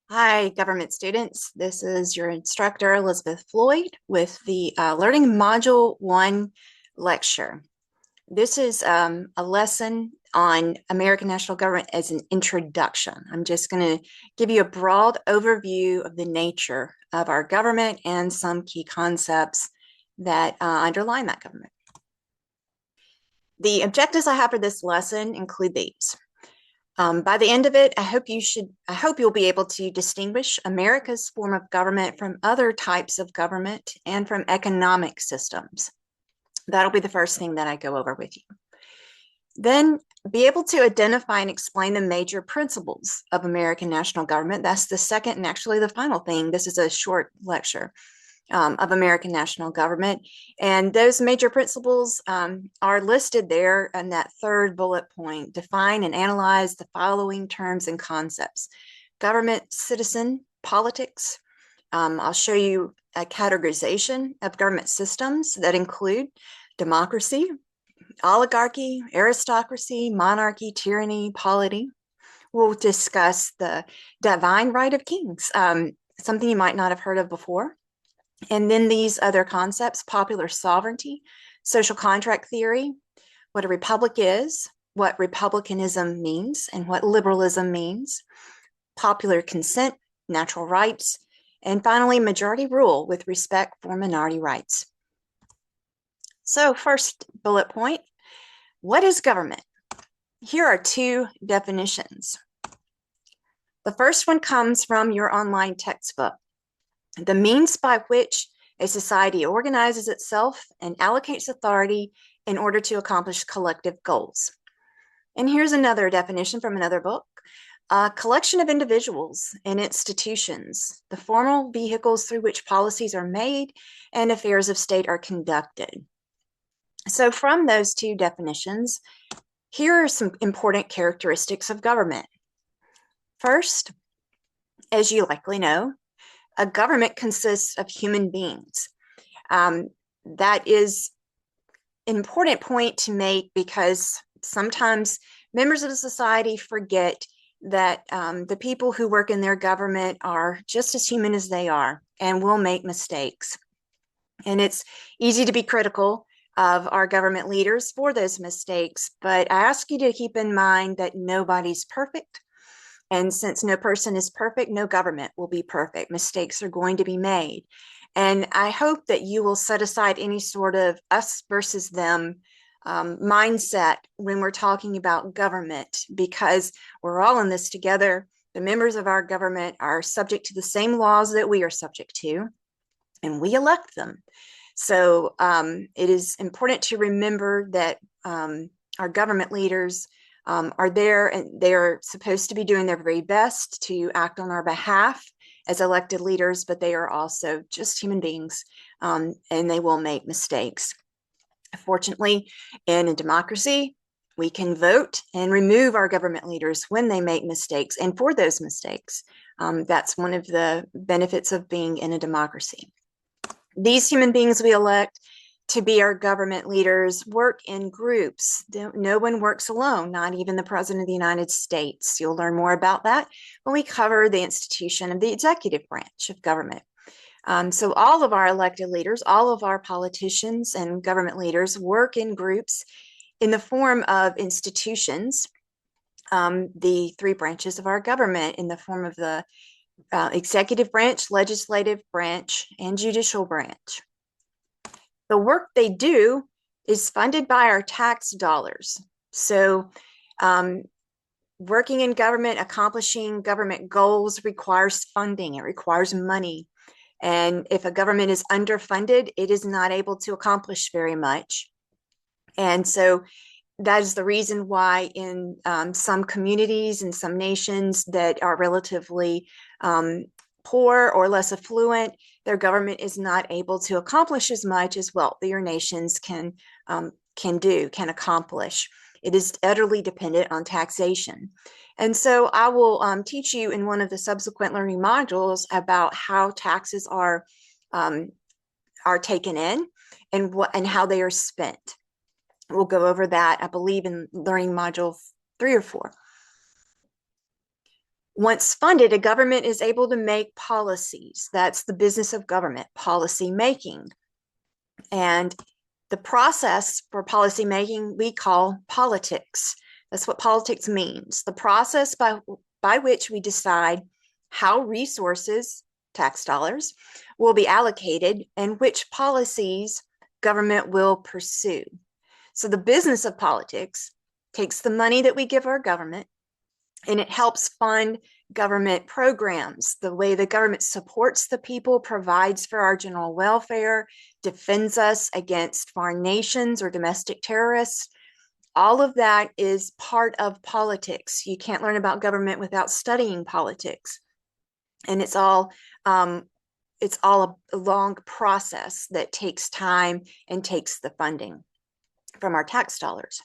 Hi, government students. This is your instructor, Elizabeth Floyd, with the Learning Module 1 lecture. This is a lesson on American national government as an introduction. I'm just going to give you a broad overview of the nature of our government and some key concepts that underline that government. The objectives I have for this lesson include these. By the end of it, I hope you'll be able to distinguish America's form of government from other types of government and from economic systems. That'll be the first thing that I go over with you. Then be able to identify and explain the major principles of American national government. That's the second and actually the final thing. This is a short lecture. Of American national government. And those major principles are listed there in that third bullet point. Define and analyze the following terms and concepts: government, citizen, politics. I'll show you a categorization of government systems that include democracy, oligarchy, aristocracy, monarchy, tyranny, polity. We'll discuss the divine right of kings, something you might not have heard of before. And then these other concepts: popular sovereignty, social contract theory, what a republic is, what republicanism means, and what liberalism means, popular consent, natural rights, and finally, majority rule with respect for minority rights. So, first bullet point: what is government? Here are two definitions. The first one comes from your online textbook. The means by which a society organizes itself and allocates authority in order to accomplish collective goals. And here's another definition from another book: a collection of individuals and institutions, the formal vehicles through which policies are made and affairs of state are conducted. So from those two definitions, here are some important characteristics of government. First, as you likely know, a government consists of human beings. That is an important point to make because sometimes members of the society forget that the people who work in their government are just as human as they are and will make mistakes. And it's easy to be critical of our government leaders for those mistakes, but I ask you to keep in mind that nobody's perfect. And since no person is perfect, no government will be perfect. Mistakes are going to be made. And I hope that you will set aside any sort of us versus them mindset when we're talking about government, because we're all in this together. The members of our government are subject to the same laws that we are subject to, and we elect them. So it is important to remember that our government leaders are there, and they're supposed to be doing their very best to act on our behalf as elected leaders, but they are also just human beings, and they will make mistakes. Fortunately, in a democracy, we can vote and remove our government leaders when they make mistakes and for those mistakes. That's one of the benefits of being in a democracy. These human beings we elect to be our government leaders work in groups. No one works alone, not even the President of the United States. You'll learn more about that when we cover the institution of the executive branch of government. So all of our elected leaders, all of our politicians and government leaders work in groups in the form of institutions, the three branches of our government in the form of the executive branch, legislative branch, and judicial branch. The work they do is funded by our tax dollars. So working in government, accomplishing government goals requires funding. It requires money. And if a government is underfunded, it is not able to accomplish very much. And so that is the reason why in some communities and some nations that are relatively poor or less affluent, their government is not able to accomplish as much as wealthier nations can accomplish. It is utterly dependent on taxation. And so I will teach you in one of the subsequent learning modules about how taxes are taken in and how they are spent. We'll go over that, I believe, in learning module 3 or 4. Once funded, a government is able to make policies. That's the business of government, policy making. And the process for policy making we call politics. That's what politics means. The process by which we decide how resources, tax dollars, will be allocated and which policies government will pursue. So the business of politics takes the money that we give our government and it helps fund government programs, the way the government supports the people, provides for our general welfare, defends us against foreign nations or domestic terrorists. All of that is part of politics. You can't learn about government without studying politics. And it's all a long process that takes time and takes the funding from our tax dollars.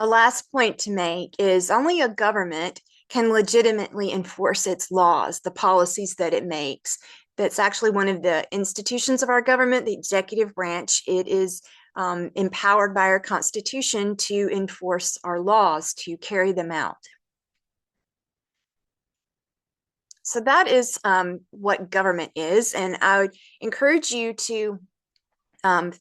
A last point to make is only a government can legitimately enforce its laws, the policies that it makes. That's actually one of the institutions of our government, the executive branch. It is empowered by our Constitution to enforce our laws, to carry them out. So that is what government is, and I would encourage you to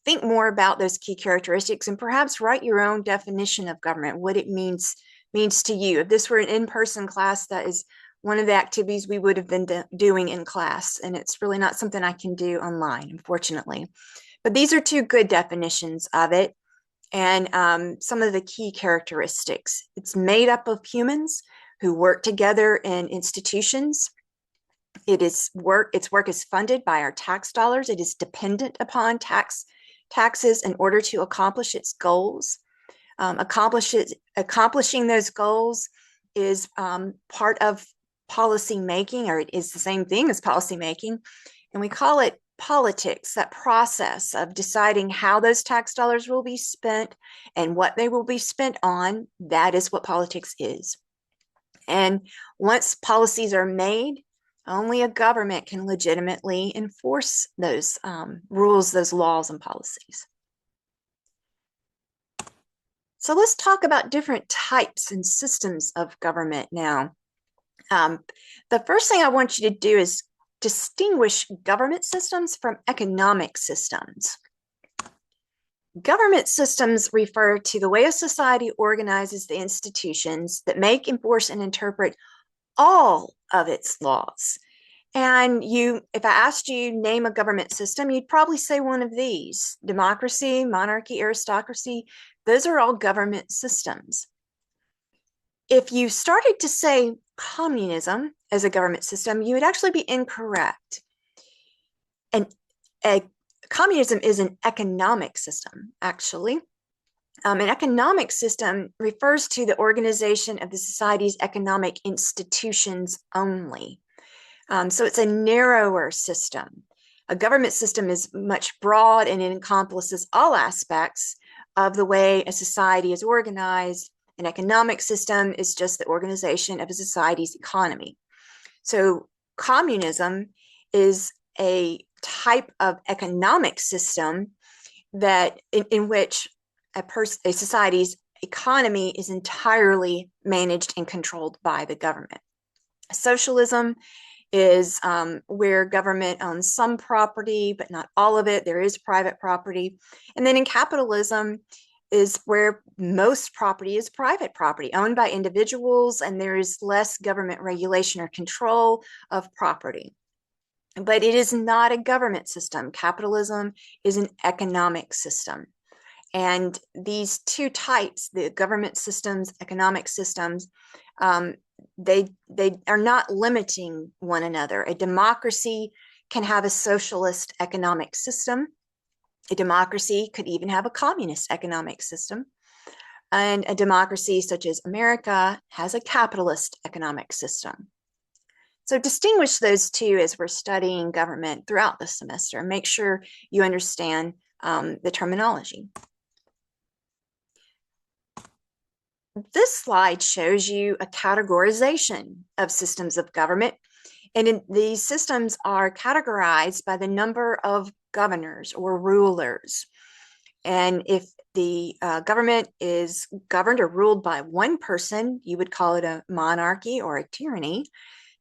think more about those key characteristics and perhaps write your own definition of government, what it means to you. If this were an in-person class, that is one of the activities we would have been doing in class, and it's really not something I can do online, unfortunately. But these are two good definitions of it and some of the key characteristics. It's made up of humans who work together in institutions. Its work is funded by our tax dollars. It is dependent upon taxes in order to accomplish its goals. Accomplishing those goals is part of policy making, or it is the same thing as policy making, and we call it politics, that process of deciding how those tax dollars will be spent and what they will be spent on. That is what politics is. And once policies are made, only a government can legitimately enforce those rules, those laws and policies. So let's talk about different types and systems of government now. The first thing I want you to do is distinguish government systems from economic systems. Government systems refer to the way a society organizes the institutions that make, enforce, and interpret all of its laws. And if I asked you name a government system, you'd probably say one of these: democracy, monarchy, aristocracy. Those are all government systems. If you started to say communism as a government system, you would actually be incorrect. And communism is an economic system, actually. An economic system refers to the organization of the society's economic institutions only. So it's a narrower system. A government system is much broad and it encompasses all aspects of the way a society is organized. An economic system is just the organization of a society's economy. So communism is a type of economic system that in which a society's economy is entirely managed and controlled by the government. Socialism is where government owns some property, but not all of it. There is private property. And then in capitalism is where most property is private property owned by individuals, and there is less government regulation or control of property. But it is not a government system. Capitalism is an economic system. And these two types, the government systems, economic systems, they are not limiting one another. A democracy can have a socialist economic system. A democracy could even have a communist economic system. And a democracy such as America has a capitalist economic system. So distinguish those two as we're studying government throughout the semester. Make sure you understand the terminology. This slide shows you a categorization of systems of government, and these systems are categorized by the number of governors or rulers. And if the government is governed or ruled by one person, you would call it a monarchy or a tyranny,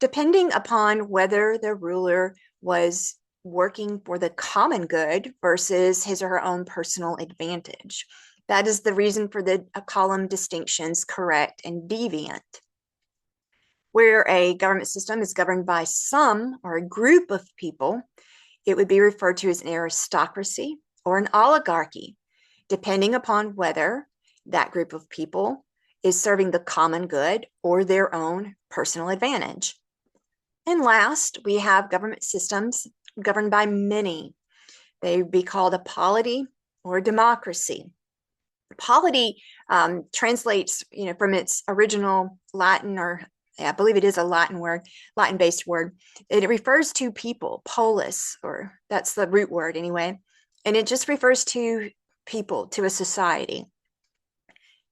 depending upon whether the ruler was working for the common good versus his or her own personal advantage. That is the reason for the column distinctions, correct and deviant. Where a government system is governed by some or a group of people, it would be referred to as an aristocracy or an oligarchy, depending upon whether that group of people is serving the common good or their own personal advantage. And last, we have government systems governed by many. They would be called a polity or a democracy. Polity translates, from its original Latin, or I believe it is a Latin-based word. It refers to people, polis, or that's the root word anyway. And it just refers to people, to a society.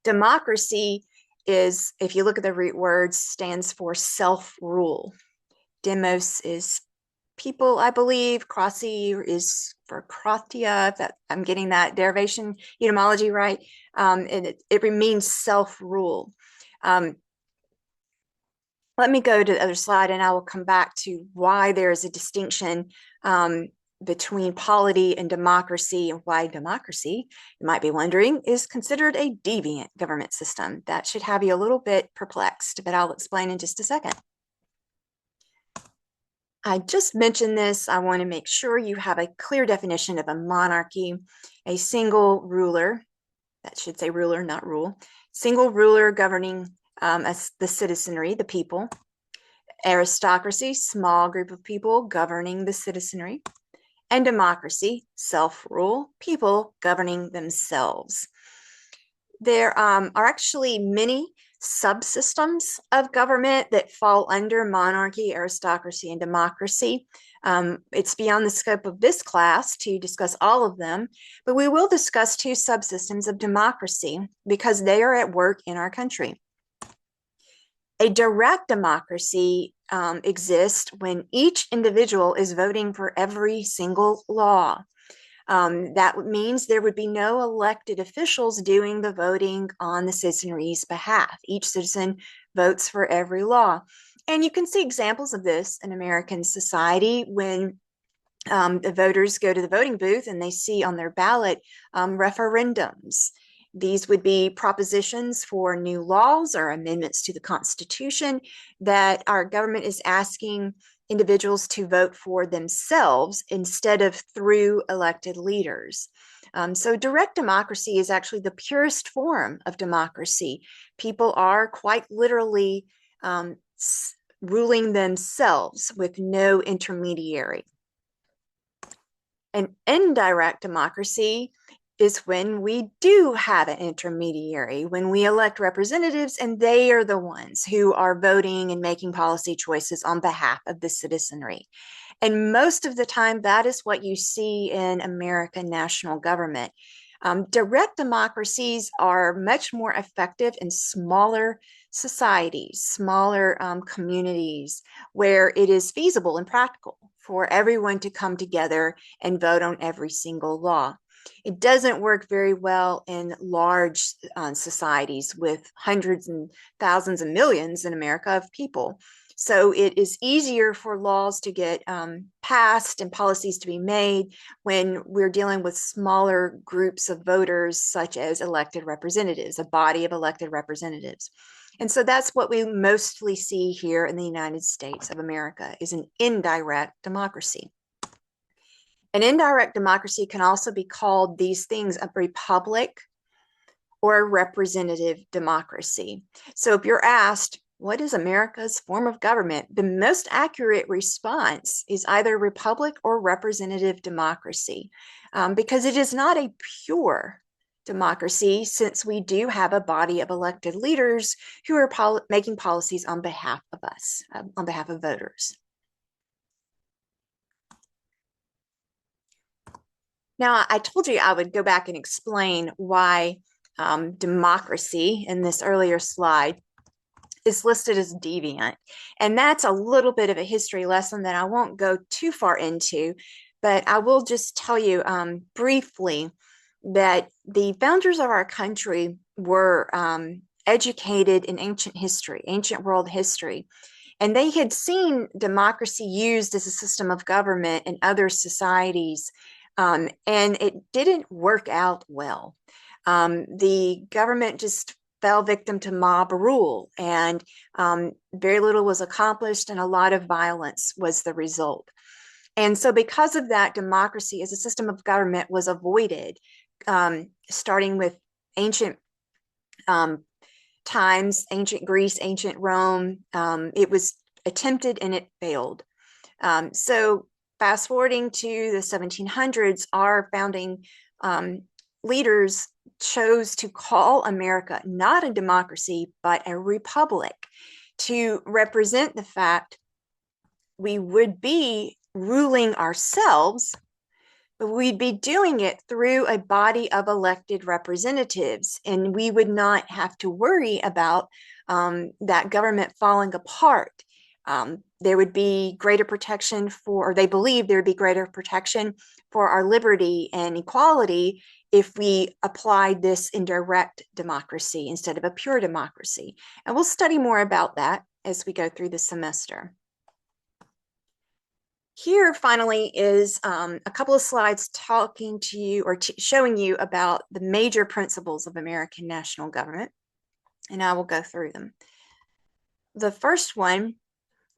Democracy is, if you look at the root words, stands for self-rule. Demos is people, I believe. Krasi is for Kratia, that I'm getting that derivation etymology right. And it means self-rule. Let me go to the other slide and I will come back to why there is a distinction between polity and democracy, and why democracy, you might be wondering, is considered a deviant government system. That should have you a little bit perplexed, but I'll explain in just a second. I just mentioned this. I want to make sure you have a clear definition of a monarchy, a single ruler, that should say ruler, not rule, single ruler governing the citizenry, the people. Aristocracy, small group of people governing the citizenry. And democracy, self-rule, people governing themselves. There are actually many subsystems of government that fall under monarchy, aristocracy, and democracy. It's beyond the scope of this class to discuss all of them, but we will discuss two subsystems of democracy because they are at work in our country. A direct democracy exists when each individual is voting for every single law. That means there would be no elected officials doing the voting on the citizenry's behalf. Each citizen votes for every law. And you can see examples of this in American society when the voters go to the voting booth and they see on their ballot referendums. These would be propositions for new laws or amendments to the Constitution that our government is asking individuals to vote for themselves instead of through elected leaders. So direct democracy is actually the purest form of democracy. People are quite literally ruling themselves with no intermediary. An indirect democracy is when we do have an intermediary, when we elect representatives and they are the ones who are voting and making policy choices on behalf of the citizenry. And most of the time, that is what you see in American national government. Direct democracies are much more effective in smaller societies, smaller communities, where it is feasible and practical for everyone to come together and vote on every single law. It doesn't work very well in large societies with hundreds and thousands and millions in America of people. So it is easier for laws to get passed and policies to be made when we're dealing with smaller groups of voters, such as elected representatives, a body of elected representatives. And so that's what we mostly see here in the United States of America, is an indirect democracy. An indirect democracy can also be called these things a republic or a representative democracy. So if you're asked, what is America's form of government? The most accurate response is either republic or representative democracy, because it is not a pure democracy, since we do have a body of elected leaders who are making policies on behalf of us, on behalf of voters. Now, I told you I would go back and explain why democracy in this earlier slide is listed as deviant. And that's a little bit of a history lesson that I won't go too far into, but I will just tell you briefly that the founders of our country were educated in ancient history, ancient world history, and they had seen democracy used as a system of government in other societies, and it didn't work out well. The government just fell victim to mob rule, and very little was accomplished, and a lot of violence was the result. And so, because of that, democracy as a system of government was avoided, starting with ancient times, ancient Greece, ancient Rome. It was attempted and it failed. So, fast forwarding to the 1700s, our founding leaders chose to call America not a democracy, but a republic, to represent the fact we would be ruling ourselves, but we'd be doing it through a body of elected representatives, and we would not have to worry about that government falling apart. There would be greater protection for, or they believe there would be greater protection for our liberty and equality if we applied this in direct democracy instead of a pure democracy. And we'll study more about that as we go through the semester. Here, finally, is a couple of slides talking to you or showing you about the major principles of American national government, and I will go through them. The first one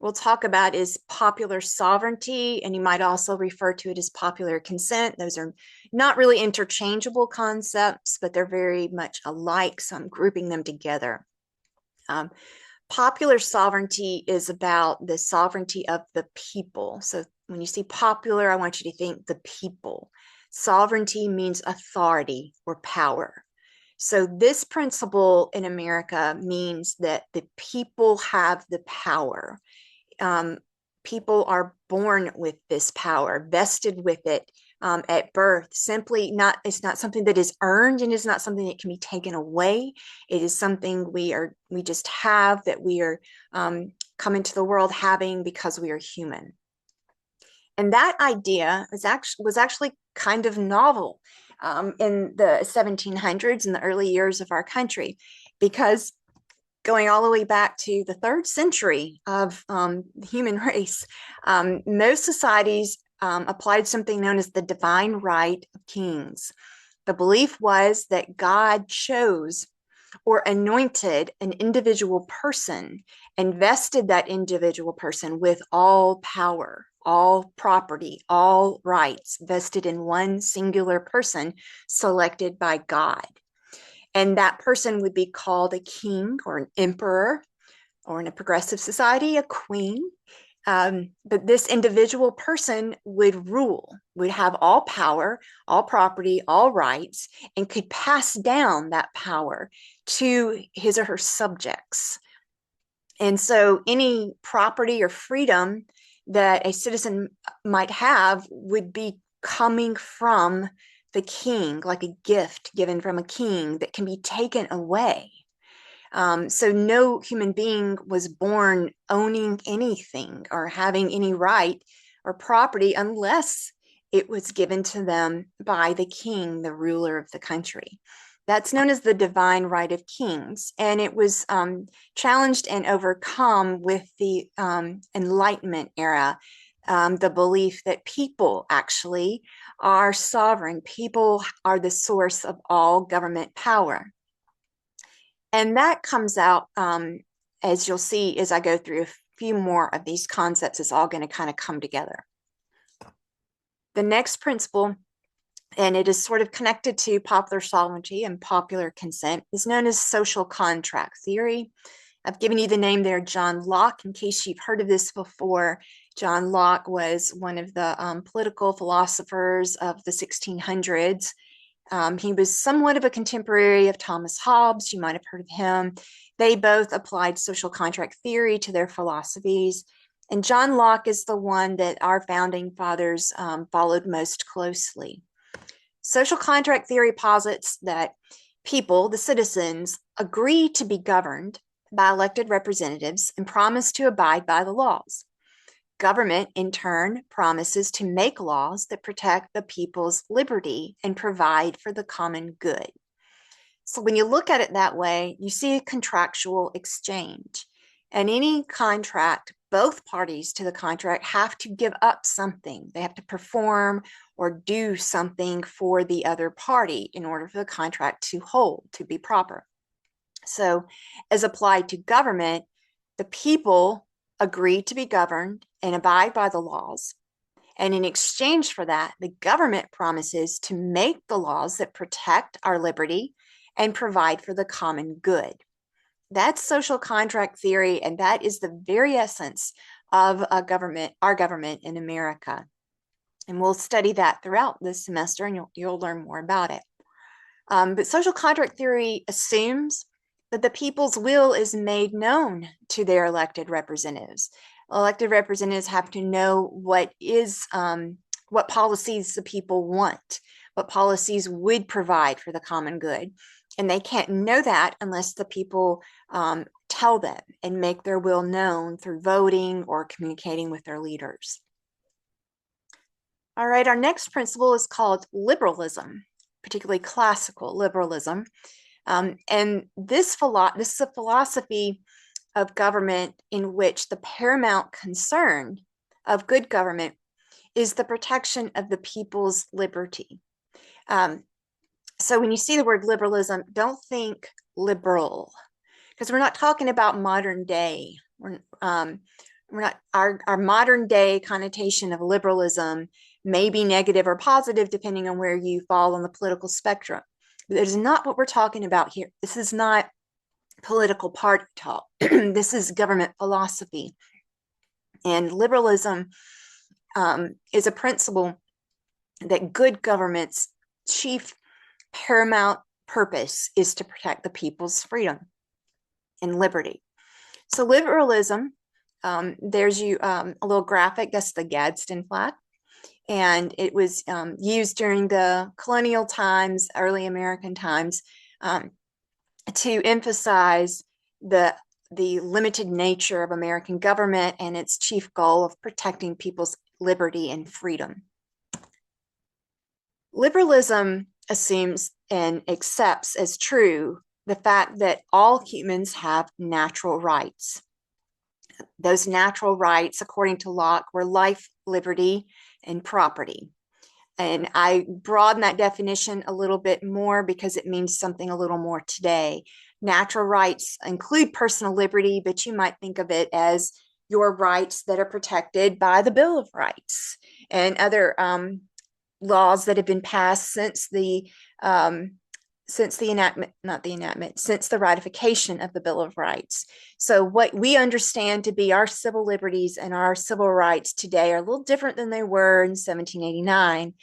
we'll talk about is popular sovereignty, and you might also refer to it as popular consent. Those are not really interchangeable concepts, but they're very much alike, so I'm grouping them together. Popular sovereignty is about the sovereignty of the people. So when you see popular, I want you to think the people. Sovereignty means authority or power. So this principle in America means that the people have the power. People are born with this power, vested with it at birth. Simply not, it's not something that is earned, and is not something that can be taken away. It is something we just have, that we are come into the world having because we are human. And that idea was actually kind of novel in the 1700s, in the early years of our country, because going all the way back to the 3rd century of the human race, most societies applied something known as the divine right of kings. The belief was that God chose or anointed an individual person and vested that individual person with all power, all property, all rights vested in one singular person selected by God. And that person would be called a king or an emperor, or in a progressive society, a queen. But this individual person would rule, would have all power, all property, all rights, and could pass down that power to his or her subjects. And so any property or freedom that a citizen might have would be coming from the king, like a gift given from a king that can be taken away. So no human being was born owning anything or having any right or property unless it was given to them by the king, the ruler of the country. That's known as the divine right of kings, and it was challenged and overcome with the Enlightenment era, the belief that people actually are sovereign. People are the source of all government power. And that comes out, as you'll see as I go through a few more of these concepts, it's all going to kind of come together. The next principle, and it is sort of connected to popular sovereignty and popular consent, is known as social contract theory. I've given you the name there, John Locke, in case you've heard of this before. John Locke was one of the political philosophers of the 1600s. He was somewhat of a contemporary of Thomas Hobbes. You might have heard of him. They both applied social contract theory to their philosophies. And John Locke is the one that our founding fathers followed most closely. Social contract theory posits that people, the citizens, agree to be governed by elected representatives and promise to abide by the laws. Government, in turn, promises to make laws that protect the people's liberty and provide for the common good. So when you look at it that way, you see a contractual exchange. And any contract, both parties to the contract have to give up something. They have to perform or do something for the other party in order for the contract to hold, to be proper. So as applied to government, the people agree to be governed and abide by the laws. And in exchange for that, the government promises to make the laws that protect our liberty and provide for the common good. That's social contract theory, and that is the very essence of a government, our government in America. And we'll study that throughout this semester, and you'll learn more about it. But social contract theory assumes that the people's will is made known to their elected representatives. Elected representatives have to know what policies the people want, what policies would provide for the common good. And they can't know that unless the people tell them and make their will known through voting or communicating with their leaders. All right, our next principle is called liberalism, particularly classical liberalism. And this is a philosophy of government in which the paramount concern of good government is the protection of the people's liberty. So when you see the word liberalism, don't think liberal, because we're not talking about modern day. We're not our modern day connotation of liberalism may be negative or positive depending on where you fall on the political spectrum. But that is not what we're talking about here. This is not political party talk. This is government philosophy. And liberalism is a principle that good government's chief paramount purpose is to protect the people's freedom and liberty. So liberalism, there's a little graphic, that's the Gadsden flag. And it was used during the colonial times, early American times, to emphasize the limited nature of American government and its chief goal of protecting people's liberty and freedom. Liberalism assumes and accepts as true the fact that all humans have natural rights. Those natural rights, according to Locke, were life, liberty, and property. And I broaden that definition a little bit more because it means something a little more today. Natural rights include personal liberty, but you might think of it as your rights that are protected by the Bill of Rights and other laws that have been passed since the ratification of the Bill of Rights. So what we understand to be our civil liberties and our civil rights today are a little different than they were in 1789.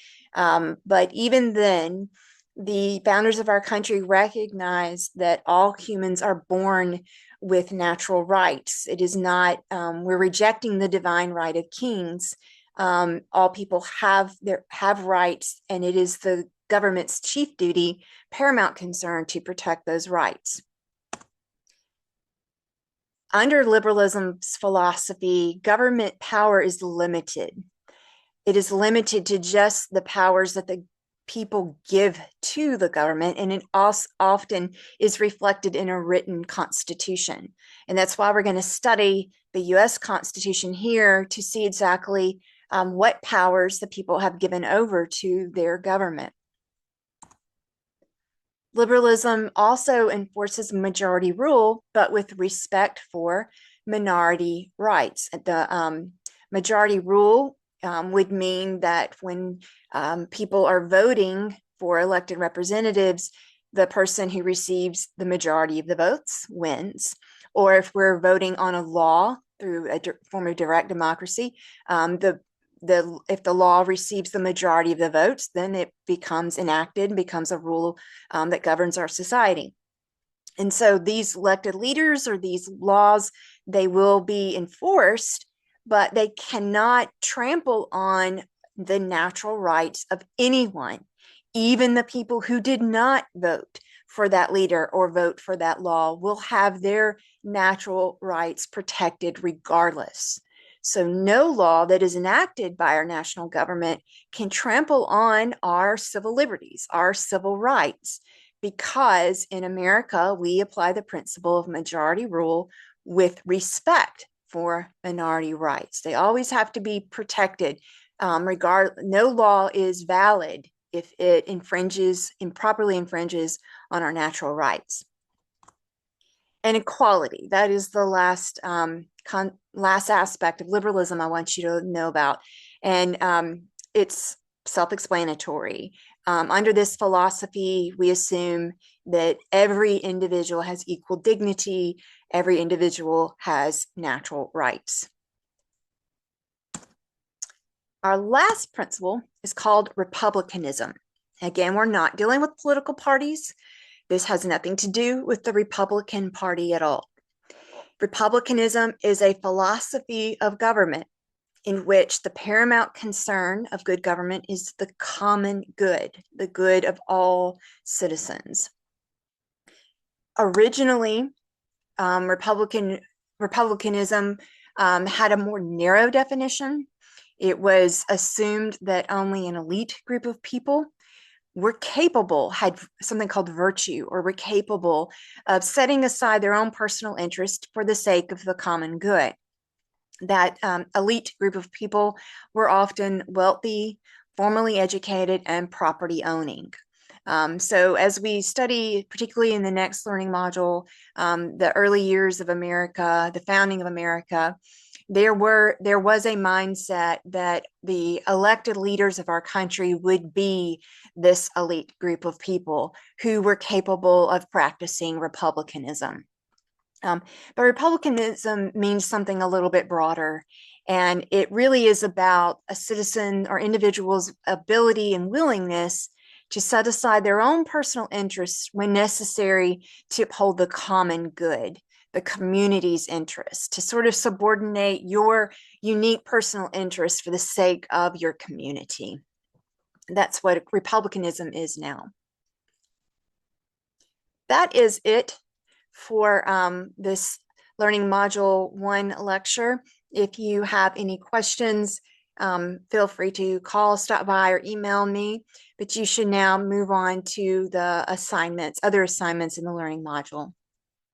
But even then, the founders of our country recognized that all humans are born with natural rights. It is not, we're rejecting the divine right of kings. All people have rights, and it is the government's chief duty, paramount concern, to protect those rights. Under liberalism's philosophy, government power is limited. It is limited to just the powers that the people give to the government, and it also often is reflected in a written constitution. And that's why we're going to study the U.S. Constitution here to see exactly what powers the people have given over to their government. Liberalism also enforces majority rule, but with respect for minority rights. The majority rule would mean that when people are voting for elected representatives, the person who receives the majority of the votes wins. Or if we're voting on a law through a form of direct democracy, if the law receives the majority of the votes, then it becomes enacted, becomes a rule that governs our society. And so these elected leaders or these laws, they will be enforced, but they cannot trample on the natural rights of anyone, even the people who did not vote for that leader or vote for that law will have their natural rights protected regardless. So no law that is enacted by our national government can trample on our civil liberties, our civil rights, because in America, we apply the principle of majority rule with respect for minority rights. They always have to be protected. No law is valid if it improperly infringes on our natural rights. And equality, that is the last aspect of liberalism I want you to know about. And it's self-explanatory. Under this philosophy, we assume that every individual has equal dignity, every individual has natural rights. Our last principle is called republicanism. Again, we're not dealing with political parties. This has nothing to do with the Republican Party at all. Republicanism is a philosophy of government in which the paramount concern of good government is the common good, the good of all citizens. Originally, republicanism had a more narrow definition. It was assumed that only an elite group of people had something called virtue, or were capable of setting aside their own personal interest for the sake of the common good. That elite group of people were often wealthy, formally educated, and property owning. So as we study, particularly in the next learning module, the early years of America, the founding of America, there was a mindset that the elected leaders of our country would be this elite group of people who were capable of practicing republicanism. But republicanism means something a little bit broader, and it really is about a citizen or individual's ability and willingness to set aside their own personal interests when necessary to uphold the common good, the community's interest, to sort of subordinate your unique personal interest for the sake of your community. That's what republicanism is now. That is it for this Learning Module 1 lecture. If you have any questions, feel free to call, stop by, or email me. But you should now move on to the other assignments in the Learning Module.